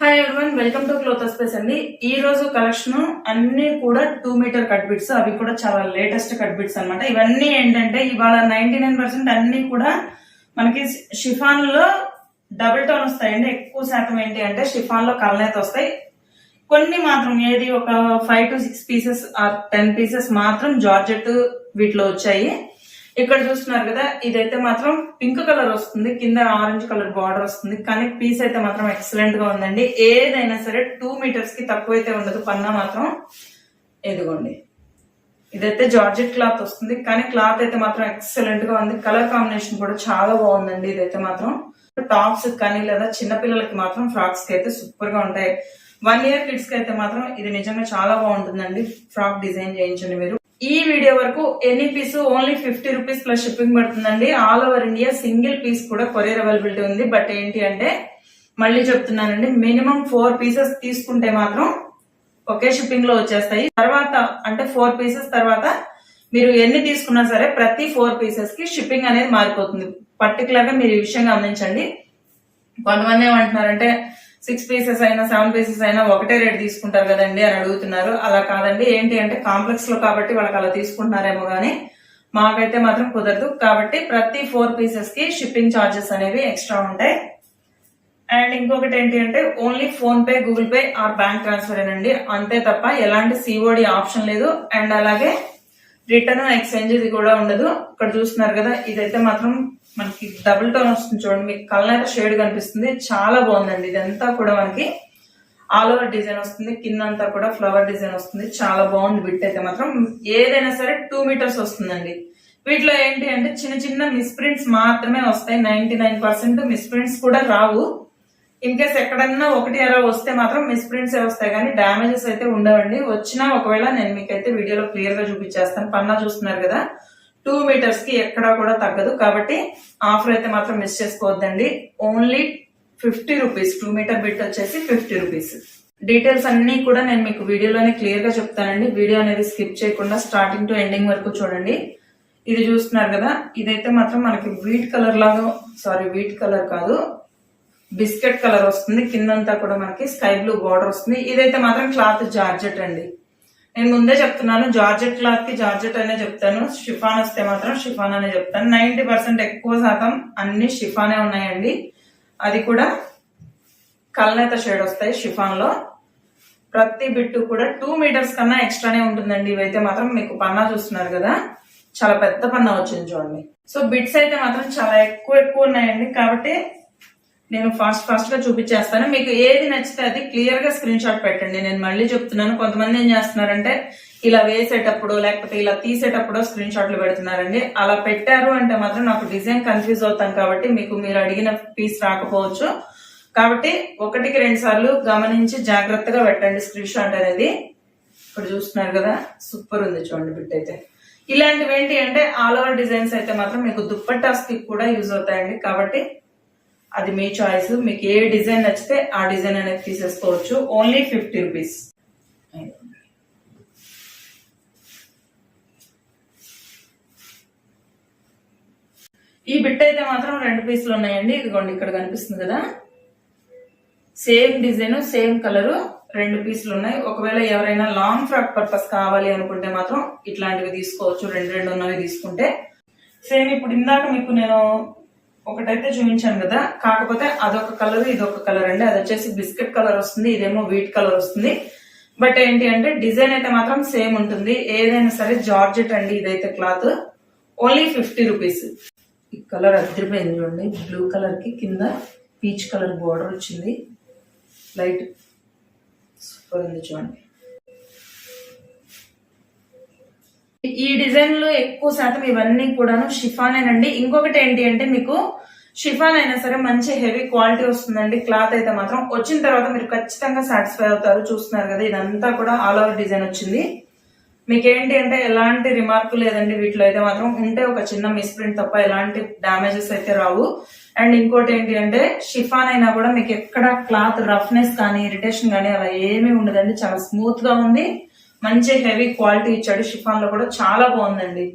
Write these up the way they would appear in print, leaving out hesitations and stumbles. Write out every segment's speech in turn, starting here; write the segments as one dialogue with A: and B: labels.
A: Hi everyone, welcome to cloth space అండి. ఈ రోజు కలెక్షన్ అన్ని కూడా 2 మీటర్ కట్ బిట్స్, అవి కూడా చాలా లేటెస్ట్ కట్ బిట్స్ అనమాట. ఇవన్నీ ఏంటంటే ఇవాళ 99% అన్ని కూడా మనకి షిఫాన్ లో డబుల్ టోన్ వస్తాయండి. ఎక్కువ శాతం ఏంటి అంటే షిఫాన్ లో కలనేత వస్తాయి. కొన్ని మాత్రం ఏది ఒక 5 to 6 పీసెస్ ఆర్ 10 పీసెస్ మాత్రం జార్జెట్ వీటిలో వచ్చాయి. ఇక్కడ చూస్తున్నారు కదా, ఇదైతే మాత్రం పింక్ కలర్ వస్తుంది, కింద ఆరెంజ్ కలర్ బార్డర్ వస్తుంది. కానీ పీస్ అయితే మాత్రం ఎక్సలెంట్ గా ఉందండి. ఏదైనా సరే 2 మీటర్స్ కి తక్కువైతే ఉండదు. పన్నా మాత్రం ఎదుగోండి, ఇదైతే జార్జెట్ క్లాత్ వస్తుంది, కానీ క్లాత్ అయితే మాత్రం ఎక్సలెంట్ గా ఉంది. కలర్ కాంబినేషన్ కూడా చాలా బాగుందండి. ఇదైతే మాత్రం టాప్స్ కానీ లేదా చిన్నపిల్లలకి మాత్రం ఫ్రాక్స్ కి అయితే సూపర్ గా ఉంటాయి. 1 year కిడ్స్ కి అయితే మాత్రం ఇది నిజంగా చాలా బాగుంటుందండి. ఫ్రాక్ డిజైన్ చేయించండి మీరు. ఈ వీడియో వరకు any piece only 50 rupees plus shipping పడుతుందండి. All over India single piece కూడా కొరియర్ అవైలబిలిటీ ఉంది. బట్ ఏంటి అంటే మళ్ళీ చెప్తున్నానండి, మినిమం 4 పీసెస్ తీసుకుంటే మాత్రం ఒకే షిప్పింగ్ లో వచ్చేస్తాయి. తర్వాత అంటే 4 పీసెస్ తర్వాత మీరు ఎన్ని తీసుకున్నా సరే ప్రతి 4 పీసెస్ కి షిప్పింగ్ అనేది మారిపోతుంది. పర్టికులర్ గా మీరు ఈ విషయం గమనించండి. కొంతమంది ఏమంటున్నారంటే 6 పీసెస్ అయినా 7 పీసెస్ అయినా ఒకటే రేట్ తీసుకుంటారు కదండి అని అడుగుతున్నారు. అలా కాదండి. ఏంటి అంటే కాంప్లెక్స్ లో కాబట్టి వాళ్ళకి అలా తీసుకుంటున్నారేమో గానీ మాకైతే మాత్రం కుదరదు. కాబట్టి ప్రతి 4 పీసెస్ కి షిప్పింగ్ ఛార్జెస్ అనేవి ఎక్స్ట్రా ఉంటాయి. అండ్ ఇంకొకటి ఏంటి అంటే only phone pay, Google pay or bank transfer ఏనండి, అంతే తప్ప ఎలాంటి సిఓడి ఆప్షన్ లేదు. అండ్ అలాగే రిటర్న్ ఎక్స్చేంజ్ ఇది కూడా ఉండదు. ఇక్కడ చూస్తున్నారు కదా, ఇదైతే మాత్రం మనకి డబుల్ టోన్ వస్తుంది చూడండి. మీకు కలర్ షేడ్ కనిపిస్తుంది, చాలా బాగుందండి. ఇదంతా కూడా మనకి ఆల్ ఓవర్ డిజైన్ వస్తుంది, కిందంతా కూడా ఫ్లవర్ డిజైన్ వస్తుంది. చాలా బాగుంది. బిట్ అయితే మాత్రం ఏదైనా సరే 2 మీటర్స్ వస్తుందండి. వీటిలో ఏంటి అంటే చిన్న చిన్న మిస్ప్రింట్స్ మాత్రమే వస్తాయి. 99% మిస్ప్రింట్స్ కూడా రావు. ఇన్ కేస్ ఎక్కడన్నా ఒకటి అలా వస్తే మాత్రం మిస్ప్రింట్స్ వస్తాయి, కానీ డ్యామేజెస్ అయితే ఉండవండి. వచ్చినా ఒకవేళ నేను మీకైతే వీడియోలో క్లియర్ గా చూపించేస్తాను. పన్నా చూస్తున్నారు కదా, 2 మీటర్స్ కి ఎక్కడా కూడా తగ్గదు. కాబట్టి ఆఫర్ అయితే మాత్రం మిస్ చేసుకోవద్దండి. Only 50 rupees. 2 మీటర్ బిట్ వచ్చేసి 50 రూపీస్. డీటెయిల్స్ అన్ని కూడా నేను మీకు వీడియోలోనే క్లియర్ గా చెప్తానండి. వీడియో అనేది స్కిప్ చేయకుండా స్టార్టింగ్ టు ఎండింగ్ వరకు చూడండి. ఇది చూస్తున్నారు కదా, ఇదైతే మాత్రం మనకి వీట్ కలర్ లాగా, వీట్ కలర్ కాదు, బిస్కెట్ కలర్ వస్తుంది. కిందంతా కూడా మనకి స్కై బ్లూ బార్డర్ వస్తుంది. ఇదైతే మాత్రం క్లాత్ జార్జెట్ అండి. నేను ముందే చెప్తున్నాను, జార్జెట్ క్లాత్ కి జార్జెట్ అనే చెప్తాను, షిఫాన్ వస్తే మాత్రం షిఫాన్ అనే చెప్తాను. 90% ఎక్కువ శాతం అన్ని షిఫానే ఉన్నాయండి. అది కూడా కలనేత షేడ్ వస్తాయి షిఫాన్ లో. ప్రతి బిట్టు కూడా 2 మీటర్స్ కన్నా ఎక్స్ట్రానే ఉంటుందండి. ఇవైతే మాత్రం మీకు పన్నా చూస్తున్నారు కదా, చాలా పెద్ద పన్నా వచ్చింది చూడండి. సో బిట్స్ అయితే మాత్రం చాలా ఎక్కువ ఉన్నాయండి. కాబట్టి నేను ఫాస్ట్ గా చూపించేస్తాను. మీకు ఏది నచ్చితే అది క్లియర్ గా స్క్రీన్ షాట్ పెట్టండి. నేను మళ్ళీ చెప్తున్నాను, కొంతమంది ఏం చేస్తున్నారంటే ఇలా వేసేటప్పుడు లేకపోతే ఇలా తీసేటప్పుడు స్క్రీన్ షాట్లు పెడుతున్నారండి. అలా పెట్టారు అంటే మాత్రం నాకు డిజైన్ కన్ఫ్యూజ్ అవుతాను. కాబట్టి మీరు అడిగిన పీస్ రాకపోవచ్చు. కాబట్టి 1కి 2 సార్లు గమనించి జాగ్రత్తగా పెట్టండి స్క్రీన్ షాట్ అనేది. ఇప్పుడు చూస్తున్నారు కదా, సూపర్ ఉంది చూడండి బిట్ అయితే. ఇలాంటివి ఏంటి అంటే ఆల్ ఓవర్ డిజైన్స్ అయితే మాత్రం మీకు దుప్పట్టాస్ కి కూడా యూజ్ అవుతాయండి. కాబట్టి అది మీ చాయిస్. మీకు ఏ డిజైన్ నచ్చితే ఆ డిజైన్ అనేది తీసేసుకోవచ్చు. Only 50 rupees. ఈ బిట్ అయితే మాత్రం 2 పీసులు ఉన్నాయండి. ఇదిగోండి, ఇక్కడ కనిపిస్తుంది కదా, సేమ్ డిజైన్ సేమ్ కలర్ 2 పీసులు ఉన్నాయి. ఒకవేళ ఎవరైనా లాంగ్ ఫ్రాక్ పర్పస్ కావాలి అనుకుంటే మాత్రం ఇట్లాంటివి తీసుకోవచ్చు. 2 ఉన్నవి తీసుకుంటే. సేమ్ ఇప్పుడు ఇందాక మీకు నేను ఒకటైతే చూపించాను కదా, కాకపోతే అదొక కలర్ ఇదొక కలర్ అండి. అది వచ్చేసి బిస్కెట్ కలర్ వస్తుంది, ఇదేమో వీట్ కలర్ వస్తుంది. బట్ ఏంటి అంటే డిజైన్ అయితే మాత్రం సేమ్ ఉంటుంది. ఏదైనా సరే జార్జెట్ అండి. ఇదైతే క్లాత్ ఓన్లీ 50 రూపీస్. ఈ కలర్ అదిరిపోయింది చూడండి. బ్లూ కలర్ కి కింద పీచ్ కలర్ బోర్డర్ వచ్చింది, లైట్ సూపర్ ఉంది చూడండి. ఈ డిజైన్ లో ఎక్కువ శాతం ఇవన్నీ కూడాను షిఫానేనండి. ఇంకొకటి ఏంటి అంటే మీకు షిఫాన్ అయినా సరే మంచి హెవీ క్వాలిటీ వస్తుందండి. క్లాత్ అయితే మాత్రం వచ్చిన తర్వాత మీరు ఖచ్చితంగా సాటిస్ఫై అవుతారు. చూస్తున్నారు కదా, ఇదంతా కూడా ఆల్ ఓవర్ డిజైన్ వచ్చింది. మీకు ఏంటి అంటే ఎలాంటి రిమార్క్ లేదండి. వీటిలో అయితే మాత్రం ఉంటే ఒక చిన్న మిస్ప్రింట్ తప్ప ఎలాంటి డామేజెస్ అయితే రావు. అండ్ ఇంకోటి ఏంటి అంటే షిఫాన్ అయినా కూడా మీకు ఎక్కడ క్లాత్ రఫ్నెస్ కానీ ఇరిటేషన్ కానీ అలా ఏమీ ఉండదండి. చాలా స్మూత్ గా ఉంది. మంచి హెవీ క్వాలిటీ ఇచ్చాడు. షిఫాన్ లో కూడా చాలా బాగుందండి.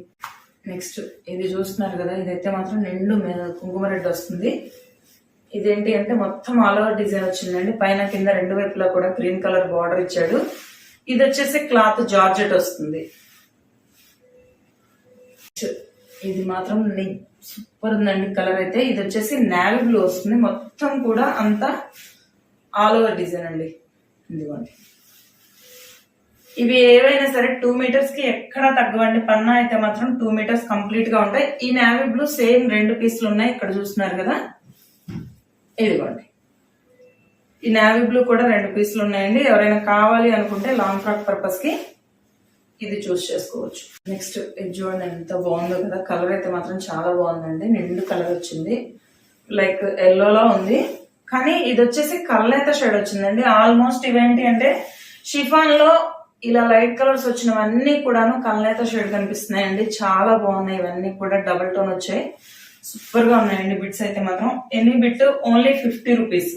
A: నెక్స్ట్ ఇది చూస్తున్నారు కదా, ఇదైతే మాత్రం నిండు కుంకుమ రెడ్ వస్తుంది. ఇదేంటి అంటే మొత్తం ఆల్ ఓవర్ డిజైన్ వచ్చిందండి. పైన కింద రెండు వైపులా కూడా గ్రీన్ కలర్ బార్డర్ ఇచ్చాడు. ఇది వచ్చేసి క్లాత్ జార్జెట్ వస్తుంది. ఇది మాత్రం సూపర్ ఉందండి కలర్ అయితే. ఇది వచ్చేసి నేవీ బ్లూ వస్తుంది. మొత్తం కూడా అంతా ఆల్ ఓవర్ డిజైన్ అండి. ఇదిగోండి, ఇవి ఏవైనా సరే 2 మీటర్స్ కి ఎక్కడా తగ్గవండి. పన్నా అయితే మాత్రం 2 మీటర్స్ కంప్లీట్ గా ఉంటాయి. ఈ నేవీ బ్లూ సేమ్ 2 పీసులు ఉన్నాయి, ఇక్కడ చూస్తున్నారు కదా. ఇదిగోండి, ఈ నేవీ బ్లూ కూడా 2 పీసులు ఉన్నాయండి. ఎవరైనా కావాలి అనుకుంటే లాంగ్ ఫ్రాక్ పర్పస్ కి ఇది చూస్ చేసుకోవచ్చు. నెక్స్ట్ ఇది చూడండి ఎంత బాగుందో కదా. కలర్ అయితే మాత్రం చాలా బాగుందండి. నిండు కలర్ వచ్చింది, లైక్ ఎల్లోలా ఉంది. కానీ ఇది వచ్చేసి కల్నేత షేడ్ వచ్చిందండి. ఆల్మోస్ట్ ఇవేంటి అంటే షిఫాన్ లో ఇలా లైట్ కలర్స్ వచ్చినవన్నీ కూడాను కల్నేత షేడ్ కనిపిస్తున్నాయండి. చాలా బాగున్నాయి. ఇవన్నీ కూడా డబుల్ టోన్ వచ్చాయి. సూపర్ గా ఉన్నాయండి. బిట్స్ అయితే మాత్రం ఎనీ బిట్ ఓన్లీ 50 రూపీస్.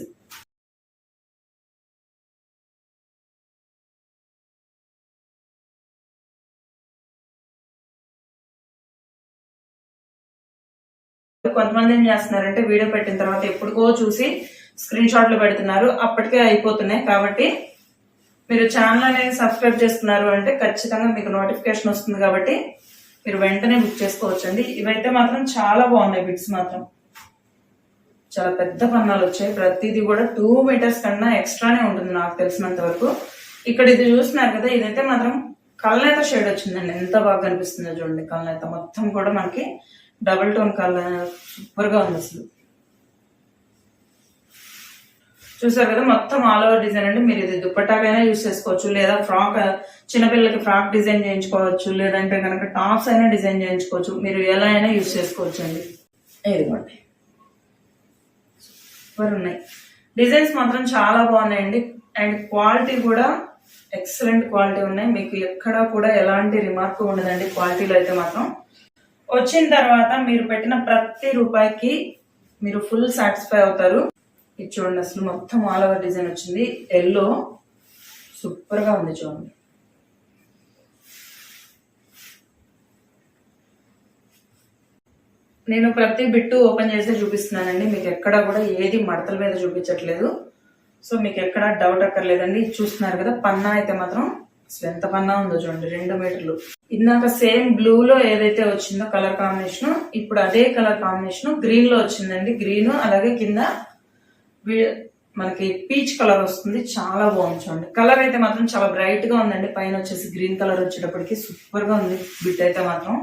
A: కొంతమంది ఏం చేస్తున్నారంటే వీడియో పెట్టిన తర్వాత ఎప్పుడుకో చూసి స్క్రీన్ షాట్లు పెడుతున్నారు, అప్పటికే అయిపోతున్నాయి. కాబట్టి మీరు ఛానల్ అనేది సబ్స్క్రైబ్ చేసుకున్నారు అంటే ఖచ్చితంగా మీకు నోటిఫికేషన్ వస్తుంది. కాబట్టి మీరు వెంటనే బుక్ చేసుకోవచ్చండి. ఇవైతే మాత్రం చాలా బాగున్నాయి. బిట్స్ మాత్రం చాలా పెద్ద పన్నాలు వచ్చాయి. ప్రతిదీ కూడా 2 మీటర్స్ కన్నా ఎక్స్ట్రానే ఉంటుంది నాకు తెలిసినంత వరకు. ఇక్కడ ఇది చూస్తున్నారు కదా, ఇదైతే మాత్రం కల్నేత షేడ్ వచ్చిందండి. ఎంత బాగా కనిపిస్తుందో చూడండి. కల్నేత మొత్తం కూడా మనకి డబుల్ టోన్ కలర్ సూపర్ గా ఉంది అసలు. చూసారు కదా, మొత్తం ఆల్ ఓవర్ డిజైన్ అండి. మీరు ఇది దుప్పటాకైనా యూజ్ చేసుకోవచ్చు, లేదా ఫ్రాక్ చిన్నపిల్లలకి ఫ్రాక్ డిజైన్ చేయించుకోవచ్చు, లేదంటే కనుక టాప్స్ అయినా డిజైన్ చేయించుకోవచ్చు. మీరు ఎలా అయినా యూజ్ చేసుకోవచ్చు అండి. ఇదిగోండి, సూపర్ ఉన్నాయి. డిజైన్స్ మాత్రం చాలా బాగున్నాయండి. అండ్ క్వాలిటీ కూడా ఎక్సలెంట్ క్వాలిటీ ఉన్నాయి. మీకు ఎక్కడా కూడా ఎలాంటి రిమార్క్ ఉండదండి క్వాలిటీలో అయితే మాత్రం. వచ్చిన తర్వాత మీరు పెట్టిన ప్రతి రూపాయికి మీరు ఫుల్ సాటిస్ఫై అవుతారు. ఇది చూడండి, అసలు మొత్తం ఆల్ ఓవర్ డిజైన్ వచ్చింది. ఎల్లో సూపర్ గా ఉంది చూడండి. నేను ప్రతి బిట్టు ఓపెన్ చేసి చూపిస్తున్నానండి. మీకు ఎక్కడా కూడా ఏది మడతల మీద చూపించట్లేదు. సో మీకు ఎక్కడా డౌట్ అక్కర్లేదండి. చూస్తున్నారు కదా, పన్నా అయితే మాత్రం అసలు ఎంత పన్నా ఉందో చూడండి. 2 మీటర్లు. ఇందాక సేమ్ బ్లూ లో ఏదైతే వచ్చిందో కలర్ కాంబినేషన్, ఇప్పుడు అదే కలర్ కాంబినేషన్ గ్రీన్ లో వచ్చిందండి. గ్రీన్ అలాగే కింద మనకి పీచ్ కలర్ వస్తుంది. చాలా బాగుంది చూడండి. కలర్ అయితే మాత్రం చాలా బ్రైట్ గా ఉందండి. పైన వచ్చేసి గ్రీన్ కలర్ వచ్చేటప్పటికి సూపర్ గా ఉంది బిట్ అయితే మాత్రం.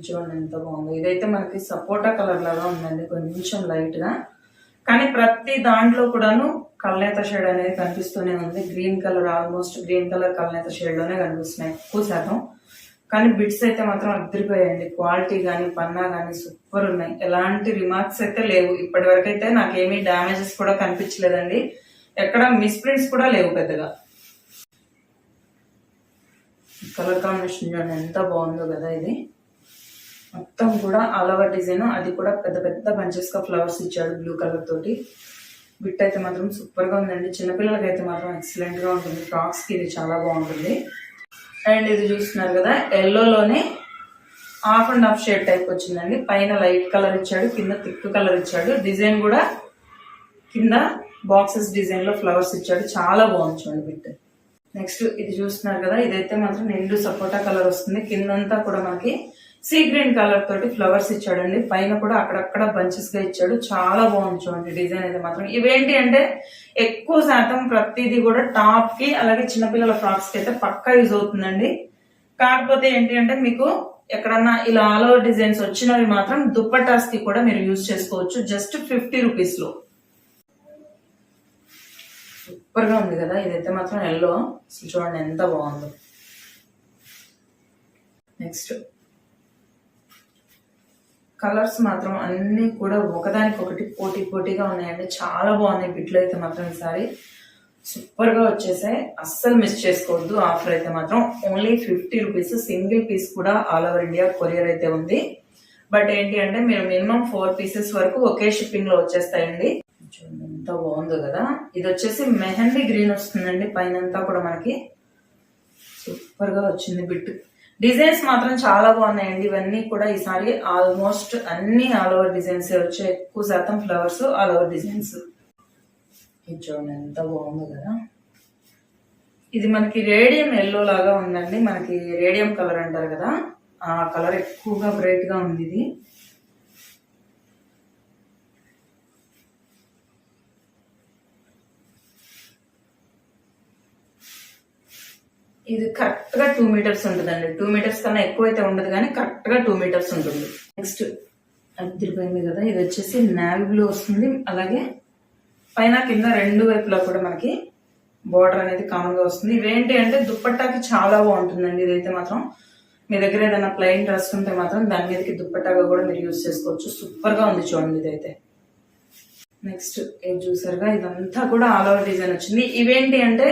A: చూడండి ఎంత బాగుంది. ఇదైతే మనకి సపోటా కలర్ లాగా ఉందండి, కొంచెం లైట్ గా. కానీ ప్రతి దాంట్లో కూడాను కల్నేత షేడ్ అనేది కనిపిస్తూనే ఉంది. Green colour, almost green colour కల్నేత షేడ్ లోనే కనిపిస్తున్నాయి ఎక్కువ శాతం. కానీ బిట్స్ అయితే మాత్రం అద్దరిపోయాయండి. క్వాలిటీ గానీ పన్నా గానీ సూపర్ ఉన్నాయి. ఎలాంటి రిమార్క్స్ అయితే లేవు. ఇప్పటి వరకు అయితే నాకేమీ డ్యామేజెస్ కూడా కనిపించలేదండి. ఎక్కడ మిస్ప్రింట్స్ కూడా లేవు పెద్దగా. కలర్ కాంబినేషన్ చూడండి ఎంత బాగుందో కదా. ఇది మొత్తం కూడా ఆల్ ఓవర్ డిజైన్, అది కూడా పెద్ద పెద్ద బంచెస్ గా ఫ్లవర్స్ ఇచ్చాడు బ్లూ కలర్ తోటి. బిట్ అయితే మాత్రం సూపర్ గా ఉందండి. చిన్నపిల్లలకి అయితే మాత్రం ఎక్సలెంట్ గా ఉంటుంది. ఫ్రాక్స్ కి ఇది చాలా బాగుంటుంది. అండ్ ఇది చూస్తున్నారు కదా, ఎల్లోలోనే half and half shade type వచ్చిందండి. పైన లైట్ కలర్ ఇచ్చాడు, కింద థిక్ కలర్ ఇచ్చాడు. డిజైన్ కూడా కింద బాక్సెస్ డిజైన్ లో ఫ్లవర్స్ ఇచ్చాడు. చాలా బాగుంది చూడండి బిట్. నెక్స్ట్ ఇది చూస్తున్నారు కదా, ఇదైతే మాత్రం నిండు సపోటా కలర్ వస్తుంది. కిందంతా కూడా మనకి సీ గ్రీన్ కలర్ తోటి ఫ్లవర్స్ ఇచ్చాడండి. పైన కూడా అక్కడక్కడ బంచెస్ గా ఇచ్చాడు. చాలా బాగుంది చూడండి డిజైన్ అయితే మాత్రం. ఇవేంటి అంటే ఎక్కువ శాతం ప్రతిదీ కూడా టాప్ కి అలాగే చిన్నపిల్లల ఫ్రాక్స్ కి అయితే పక్కా యూజ్ అవుతుందండి. కాకపోతే ఏంటి అంటే మీకు ఎక్కడన్నా ఇలా ఆల్ ఓవర్ డిజైన్స్ వచ్చినవి మాత్రం దుప్పటాస్ కి కూడా మీరు యూజ్ చేసుకోవచ్చు. జస్ట్ 50 రూపీస్ లో. సూపర్ గా ఉంది కదా. ఇదైతే మాత్రం ఎల్లో చూడండి ఎంత బాగుందో. నెక్స్ట్ కలర్స్ మాత్రం అన్ని కూడా ఒకదానికొకటి పోటీ పోటీగా ఉన్నాయండి. చాలా బాగున్నాయి బిట్లు అయితే మాత్రం. ఈసారి సూపర్ గా వచ్చేసాయి. అస్సలు మిస్ చేసుకోవద్దు. ఆఫర్ అయితే మాత్రం ఓన్లీ 50 రూపీస్. సింగిల్ పీస్ కూడా ఆల్ ఓవర్ ఇండియా కొరియర్ అయితే ఉంది. బట్ ఏంటి అంటే మీరు మినిమం 4 పీసెస్ వరకు ఒకే షిప్పింగ్ లో వచ్చేస్తాయండి. చూడండి ఎంత బాగుందో కదా. ఇది వచ్చేసి మెహందీ గ్రీన్ వస్తుందండి. పైన అంతా కూడా మనకి సూపర్ గా వచ్చింది బిట్. డిజైన్స్ మాత్రం చాలా బాగున్నాయండి. ఇవన్నీ కూడా ఈసారి ఆల్మోస్ట్ అన్ని ఆల్ ఓవర్ డిజైన్స్ వచ్చాయి. ఎక్కువ శాతం ఫ్లవర్స్ ఆల్ ఓవర్ డిజైన్స్. ఇది చూడండి ఎంత బాగుందో కదా. ఇది మనకి రేడియం ఎల్లో లాగా ఉందండి. మనకి రేడియం కలర్ అంటారు కదా, ఆ కలర్ ఎక్కువగా బ్రైట్ గా ఉంది ఇది. ఇది కరెక్ట్ గా 2 మీటర్స్ ఉంటుందండి. 2 మీటర్స్ కన్నా ఎక్కువైతే ఉండదు కానీ కరెక్ట్ గా 2 మీటర్స్ ఉంటుంది. నెక్స్ట్ అదిరిపోయింది కదా. ఇది వచ్చేసి నావీ బ్లూ వస్తుంది. అలాగే పైన కింద రెండు వైపులా కూడా మనకి బోర్డర్ అనేది కామన్ గా వస్తుంది. ఇవేంటి అంటే దుప్పట్టాకి చాలా బాగుంటుందండి. ఇదైతే మాత్రం మీ దగ్గర ఏదైనా ప్లెయిన్ డ్రెస్ ఉంటే మాత్రం దాని మీదకి దుప్పట్టాగా కూడా మీరు యూజ్ చేసుకోవచ్చు. సూపర్ గా ఉంది చూడండి ఇదైతే. నెక్స్ట్ ఇది చూసారుగా, ఇదంతా కూడా ఆల్ ఓవర్ డిజైన్ వచ్చింది. ఇవేంటి అంటే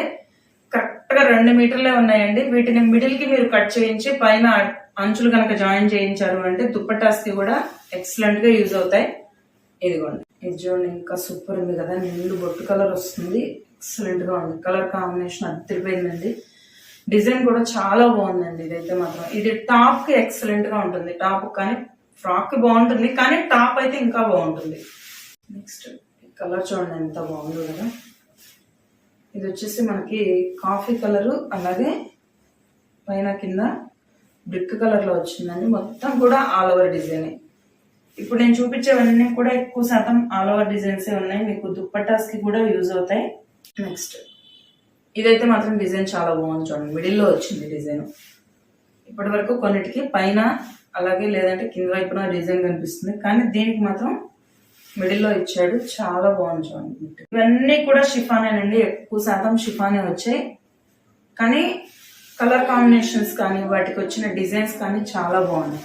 A: కరెక్ట్ గా 2 మీటర్లే ఉన్నాయండి. వీటిని మిడిల్ కి మీరు కట్ చేయించి పైన అంచులు కనుక జాయిన్ చేయించారు అంటే దుప్పటాస్ కి కూడా ఎక్సలెంట్ గా యూజ్ అవుతాయి. ఇదిగోండి, ఇది చూడండి ఇంకా సూపర్ ఉంది కదా. నిండు బొట్టు కలర్ వస్తుంది. ఎక్సలెంట్ గా ఉంది. Colour combination అదిరిపోయిందండి. డిజైన్ కూడా చాలా బాగుందండి. ఇదైతే మాత్రం ఇది టాప్ కి ఎక్సలెంట్ గా ఉంటుంది. టాప్ కానీ ఫ్రాక్ కి బాగుంటుంది, కానీ టాప్ అయితే ఇంకా బాగుంటుంది. నెక్స్ట్ కలర్ చూడండి ఎంత బాగుందో కదా. ఇది వచ్చేసి మనకి కాఫీ కలరు, అలాగే పైన కింద బ్రిక్ కలర్ లో వచ్చిందండి. మొత్తం కూడా ఆల్ ఓవర్ డిజైన్. ఇప్పుడు నేను చూపించేవన్నీ కూడా ఎక్కువ శాతం ఆల్ ఓవర్ డిజైన్స్ ఉన్నాయి. మీకు దుప్పటాస్ కి కూడా యూజ్ అవుతాయి. నెక్స్ట్ ఇదైతే మాత్రం డిజైన్ చాలా బాగుంది చూడండి. మిడిల్ లో వచ్చింది డిజైన్. ఇప్పటి వరకు కొన్నిటికి పైన అలాగే లేదంటే కింద వైపున డిజైన్ కనిపిస్తుంది, కానీ దీనికి మాత్రం మిడిల్ లో ఇచ్చాడు. చాలా బాగుంది చూడండి. ఇవన్నీ కూడా షిఫానేనండి. ఎక్కువ శాతం షిఫానే వచ్చాయి, కానీ కలర్ కాంబినేషన్స్ కానీ వాటికి వచ్చిన డిజైన్స్ కానీ చాలా బాగున్నాయి.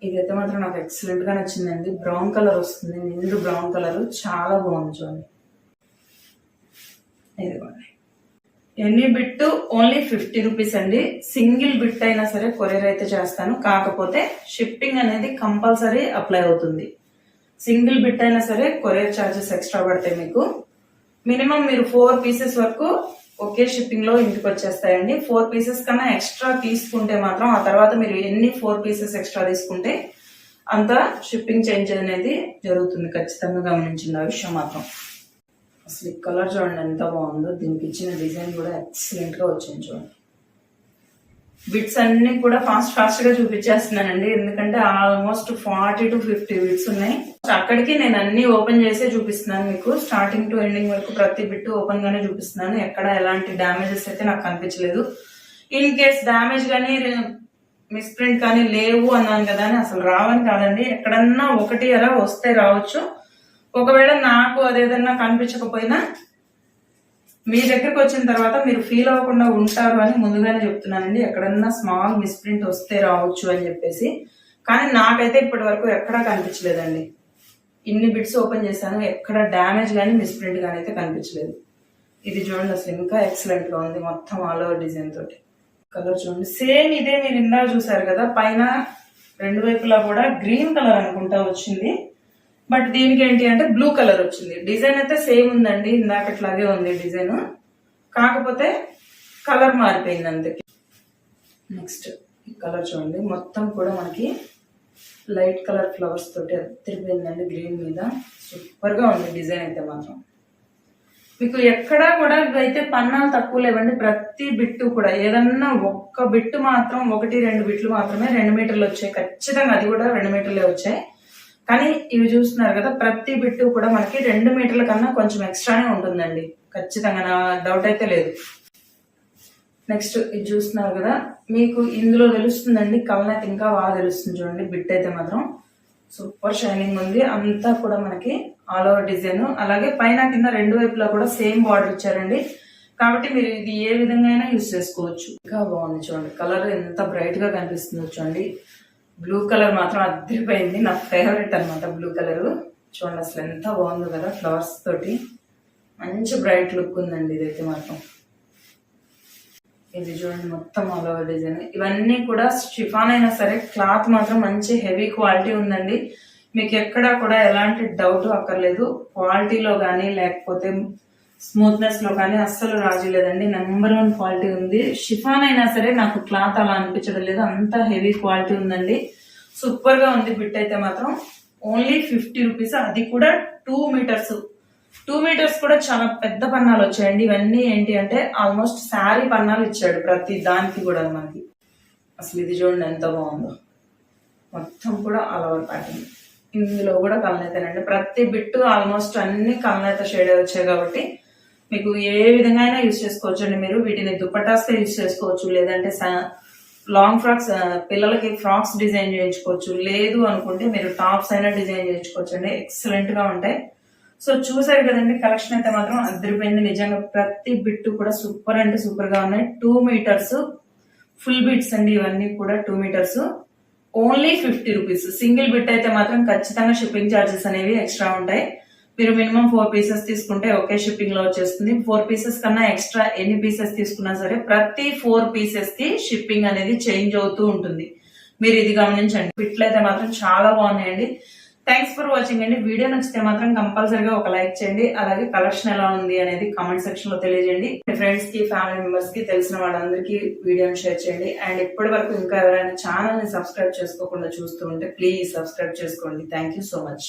A: ఇదైతే మాత్రం నాకు ఎక్సలెంట్ గా నచ్చిందండి. బ్రౌన్ కలర్ వస్తుంది, నిండు బ్రౌన్ కలర్, చాలా బాగుంది చూడండి. ఇదిగోండి, ఎన్ని బిట్ ఓన్లీ 50 రూపీస్ అండి. సింగిల్ బిట్ అయినా సరే కొరియర్ అయితే చేస్తాను, కాకపోతే షిప్పింగ్ అనేది కంపల్సరీ అప్లై అవుతుంది. సింగిల్ బిట్ అయినా సరే కొరియర్ ఛార్జెస్ ఎక్స్ట్రా పడతాయి మీకు. మినిమం మీరు 4 పీసెస్ వరకు ఒకే షిప్పింగ్ లో ఇంటికి వచ్చేస్తాయండి. 4 పీసెస్ కన్నా ఎక్స్ట్రా తీసుకుంటే మాత్రం ఆ తర్వాత మీరు ఎన్ని 4 పీసెస్ ఎక్స్ట్రా తీసుకుంటే అంత షిప్పింగ్ చేంజ్ అనేది జరుగుతుంది. ఖచ్చితంగా గమనించిన విషయం మాత్రం. అసలు ఈ కలర్ చూడండి ఎంత బాగుందో. దీనికి ఇచ్చిన డిజైన్ కూడా ఎక్సలెంట్ గా వచ్చింది చూడండి. బిట్స్ అన్ని కూడా ఫాస్ట్ గా చూపించేస్తున్నానండి, ఎందుకంటే ఆల్మోస్ట్ 40 to 50 బిట్స్ ఉన్నాయి. అక్కడికి నేను అన్ని ఓపెన్ చేసే చూపిస్తున్నాను మీకు. స్టార్టింగ్ టు ఎండింగ్ వరకు ప్రతి బిట్ ఓపెన్ గానే చూపిస్తున్నాను. ఎక్కడ ఎలాంటి డ్యామేజెస్ అయితే నాకు కనిపించలేదు. ఇన్ కేస్ డ్యామేజ్ కానీ మిస్ప్రింట్ కానీ లేవు అన్నాను కదా అని అసలు రావని కాదండి. ఎక్కడన్నా ఒకటి అలా వస్తే రావచ్చు. ఒకవేళ నాకు అదేదన్నా కనిపించకపోయినా మీ దగ్గరకు వచ్చిన తర్వాత మీరు ఫీల్ అవ్వకుండా ఉంటారు అని ముందుగానే చెప్తున్నానండి. ఎక్కడన్నా స్మాల్ మిస్ప్రింట్ వస్తే రావచ్చు అని చెప్పేసి, కానీ నాకైతే ఇప్పటి వరకు ఎక్కడా కనిపించలేదండి. ఇన్ని బిట్స్ ఓపెన్ చేశాను, ఎక్కడ డ్యామేజ్ కానీ మిస్ప్రింట్ కానీ అయితే కనిపించలేదు. ఇది చూడండి అసలు ఇంకా ఎక్సలెంట్ గా ఉంది. మొత్తం ఆల్ ఓవర్ డిజైన్ తోటి. కలర్ చూడండి సేమ్ ఇదే మీరు ఇందా చూసారు కదా. పైన రెండు వైపులా కూడా గ్రీన్ కలర్ అనుకుంటా వచ్చింది, బట్ దీనికి ఏంటి అంటే బ్లూ కలర్ వచ్చింది. డిజైన్ అయితే సేమ్ ఉందండి, ఇందాకట్లాగే ఉంది డిజైన్, కాకపోతే కలర్ మారిపోయింది అంతే. నెక్స్ట్ ఈ కలర్ చూడండి, మొత్తం కూడా మనకి లైట్ కలర్ ఫ్లవర్స్ తోటి అదిరిపోయిందండి గ్రీన్ మీద. సూపర్ గా ఉంది డిజైన్ అయితే మాత్రం. మీకు ఎక్కడా కూడా ఇవైతే పన్నాలు తక్కువ లేవండి. ప్రతి బిట్టు కూడా ఏదన్నా ఒక్క బిట్టు మాత్రం 1-2 బిట్లు మాత్రమే 2 మీటర్లు వచ్చాయి ఖచ్చితంగా. అది కూడా 2 మీటర్లే వచ్చాయి. కానీ ఇవి చూస్తున్నారు కదా, ప్రతి బిట్టు కూడా మనకి 2 మీటర్ల కన్నా కొంచెం ఎక్స్ట్రానే ఉంటుందండి ఖచ్చితంగా, నా డౌట్ అయితే లేదు. నెక్స్ట్ ఇది చూస్తున్నారు కదా, మీకు ఇందులో తెలుస్తుందండి. కలర్ ఇంకా బాగా తెలుస్తుంది చూడండి. బిట్ అయితే మాత్రం సూపర్ షైనింగ్ ఉంది. అంతా కూడా మనకి ఆల్ ఓవర్ డిజైన్, అలాగే పైన కింద రెండు వైపులా కూడా సేమ్ బార్డర్ ఇచ్చారండి. కాబట్టి మీరు ఇది ఏ విధంగా అయినా యూజ్ చేసుకోవచ్చు. ఇంకా బాగుంది చూడండి. కలర్ ఎంత బ్రైట్ గా కనిపిస్తుందో చూడండి. బ్లూ కలర్ మాత్రం అదిరిపోయింది, నా ఫేవరెట్ అనమాట బ్లూ కలర్. చూడండి అసలు ఎంత బాగుందో కదా, ఫ్లవర్స్ తోటి మంచి బ్రైట్ లుక్ ఉందండి ఇదైతే మాత్రం. ఇది చూడండి మొత్తం ఆల్ ఓవర్ డిజైన్. ఇవన్నీ కూడా షిఫాన్ అయినా సరే క్లాత్ మాత్రం మంచి హెవీ క్వాలిటీ ఉందండి. మీకు ఎక్కడా కూడా ఎలాంటి డౌట్ అక్కర్లేదు. క్వాలిటీలో కానీ లేకపోతే స్మూత్నెస్ లో కానీ అస్సలు రాజీ లేదండి. నెంబర్ 1 క్వాలిటీ ఉంది. షిఫాన్ అయినా సరే నాకు క్లాత్ అలా అనిపించడం లేదు, అంత హెవీ క్వాలిటీ ఉందండి. సూపర్ గా ఉంది. బిట్ అయితే మాత్రం ఓన్లీ 50 రూపీస్, అది కూడా 2 మీటర్స్. 2 మీటర్స్ కూడా చాలా పెద్ద పన్నాలు వచ్చాయండి. ఇవన్నీ ఏంటి అంటే ఆల్మోస్ట్ శారీ పన్నాలు ఇచ్చాడు ప్రతి దానికి కూడా మనకి. అసలు ఇది చూడండి ఎంత బాగుందో, మొత్తం కూడా ఆల్ ఓవర్ ప్యాటర్న్. ఇందులో కూడా కలనేతేనండి, ప్రతి బిట్టు ఆల్మోస్ట్ అన్ని కలనేత షేడ్ వచ్చాయి కాబట్టి మీకు ఏ విధంగా అయినా యూజ్ చేసుకోవచ్చు అండి. మీరు వీటిని దుపటాస్ గా యూజ్ చేసుకోవచ్చు, లేదంటే లాంగ్ ఫ్రాక్స్, పిల్లలకి ఫ్రాక్స్ డిజైన్ చేయించుకోవచ్చు, లేదు అనుకుంటే మీరు టాప్స్ అయినా డిజైన్ చేయించుకోవచ్చు అండి. ఎక్సలెంట్ గా ఉంటాయి. సో చూసారు కదండి, కలెక్షన్ అయితే మాత్రం అద్దరిపోయింది నిజంగా. ప్రతి బిట్టు కూడా సూపర్ అంటే సూపర్ గా ఉన్నాయి. 2 మీటర్స్ ఫుల్ బిట్స్ అండి, ఇవన్నీ కూడా 2 metres only 50 rupees. Single bit అయితే మాత్రం ఖచ్చితంగా షిప్పింగ్ ఛార్జెస్ అనేవి ఎక్స్ట్రా ఉంటాయి. మీరు మినిమం 4 పీసెస్ తీసుకుంటే ఒకే షిప్పింగ్ లో వచ్చేస్తుంది. 4 పీసెస్ కన్నా ఎక్స్ట్రా ఎన్ని పీసెస్ తీసుకున్నా సరే ప్రతి 4 పీసెస్ కి షిప్పింగ్ అనేది చేంజ్ అవుతూ ఉంటుంది. మీరు ఇది గమనించండి. బిట్లు అయితే మాత్రం చాలా బాగున్నాయండి. థ్యాంక్స్ ఫర్ వాచింగ్ అండి. వీడియో నచ్చితే మాత్రం కంపల్సరీగా ఒక లైక్ చేయండి. అలాగే కలెక్షన్ ఎలా ఉంది అనేది కామెంట్ సెక్షన్ లో తెలియజేయండి. మీ ఫ్రెండ్స్ కి, ఫ్యామిలీ మెంబర్స్ కి, తెలిసిన వాళ్ళందరికీ వీడియోని షేర్ చేయండి. అండ్ ఇప్పటి వరకు ఇంకా ఎవరైనా ఛానల్ ని సబ్స్క్రైబ్ చేసుకోకుండా చూస్తూ ఉంటే ప్లీజ్ సబ్స్క్రైబ్ చేసుకోండి. Thank you so much.